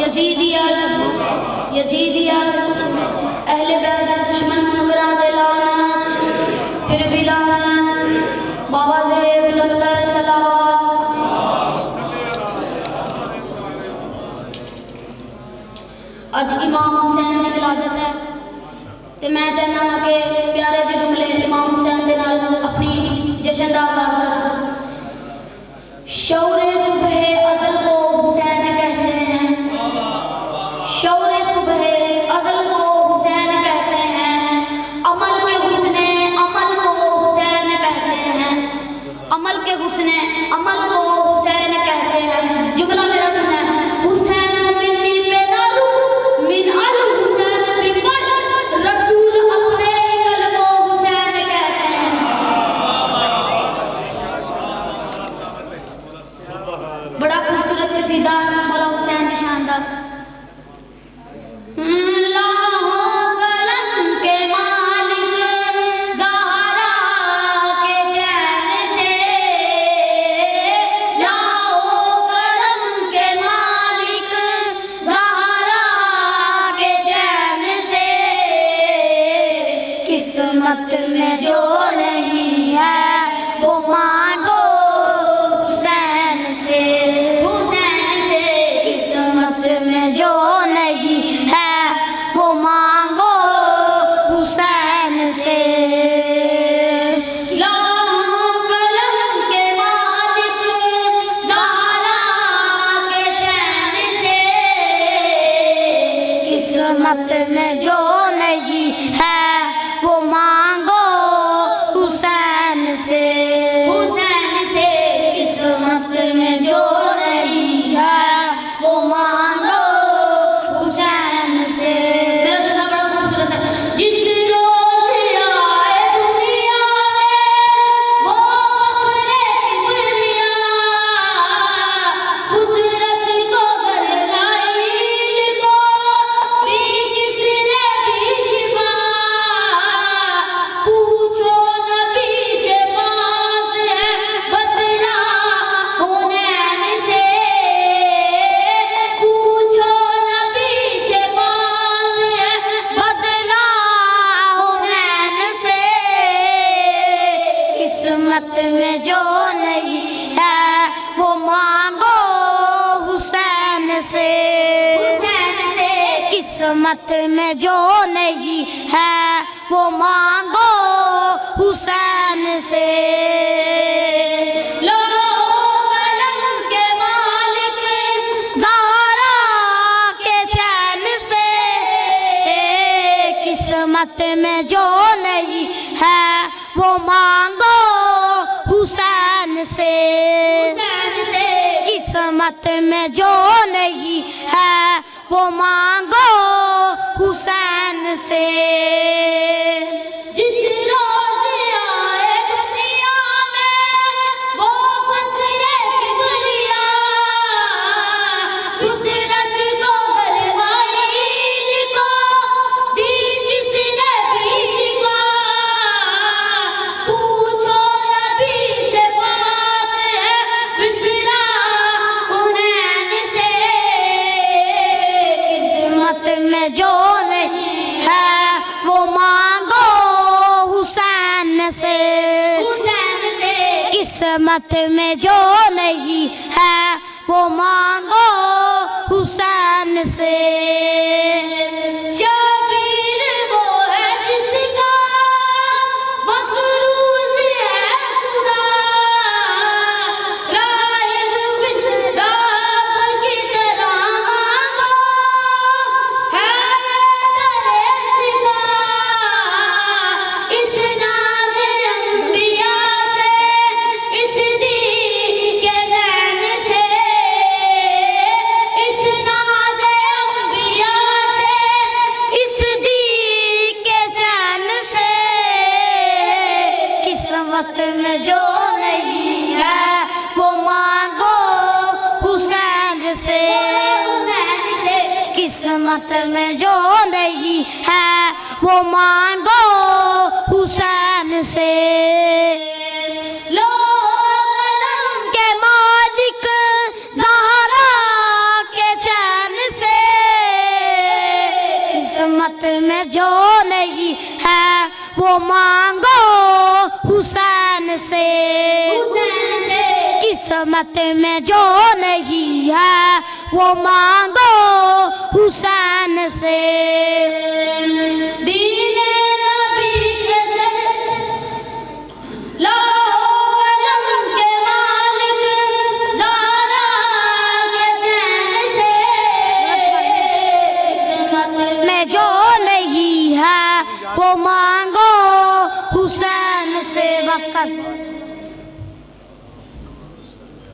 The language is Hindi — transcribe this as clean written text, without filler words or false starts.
यजीदिया अहले बैत दुश्मन मुनकरां दे लानत फिर भी लानत बाबा ज़ेब लंगर सलावत। अज इमाम हुसैन की तिलावत है तो मैं चाहना वा कि प्यारे दे जुमले इमाम हुसैन दे नाल अपनी जश्न दा आगाज़ करूं। शौरे सुबह अज़ल को हुसैन कहते हैं, शौरे सुबह अज़ल को हुसैन कहते हैं, अमल के हुस्ने अमल को हुसैन कहते हैं, अमल के हुस्ने अमल को हुसैन कहते हैं। जुमला मेरा सुना, हुसैन मिन्नी पेदालू मिन अल हुसैन बिपर रसूल अपने कल को हुसैन कहते हैं। बड़ा खूबसूरत कसीदा मौला हुसैन की शान दा। किस्मत में जो नहीं है वो मांगो हुसैन से, हुसैन से। किस्मत में जो नहीं है वो मांगो हुसैन से। लाहों कलम के मालिक ज़हरा के चैन से, किस्मत में जो नहीं है वो मांगो हुसैन से, हुसैन से। किस्मत में जो नहीं है वो मांगो हुसैन से। मेरा जुमला बड़ा खूबसूरत है। जिस रोज़ आए दुनिया में वो फख्रे किबरिया, खुद रस को गरनाइल को दी किसने भी शिफा। पूछो नबी से पास है बदला हुनैन से, पूछो नबी से पास है बदला हुनैन से। किस्मत में जो नहीं है वो मांगो हुसैन से, हुसैन से। किस्मत में जो नहीं है वो मांगो हुसैन से। लाहों कलम के मालिक ज़हरा के चैन से, किस्मत में जो नहीं है वो मांगो हुसैन से, हुसैन से। किस्मत में जो नहीं है वो मांगो हुसैन से। जिस रोज़ आए दुनिया में वो फख्रे किबरिया, खुद रस को गरनाइल को दी जिसने भी शिफा। पूछो नबी से बात है बिदरा हुनैन से। किस्मत में जो नहीं है वो मांगो हुसैन से, हुसैन से। किस्मत में जो नहीं है वो मांगो हुसैन से। शबीर वो है जिसका मकरूज है खुदा, राहिब फितराब की तरह मांगो है दरे सिदा। इस नाज़े अंबिया से, इस दी के ज़ैन से, इस नाज़े अंबिया से, इस दी के चैन से। किस्मत में जो नहीं है वो मांगो हुसैन से, हुसैन से। किस्मत में जो नहीं है वो मांगो हुसैन से। लाहों कलम के मालिक ज़हरा के चैन से, किस्मत में जो नहीं है वो मांगो हुसैन से, हुसैन से। किस्मत में जो नहीं है वो मांगो हुसैन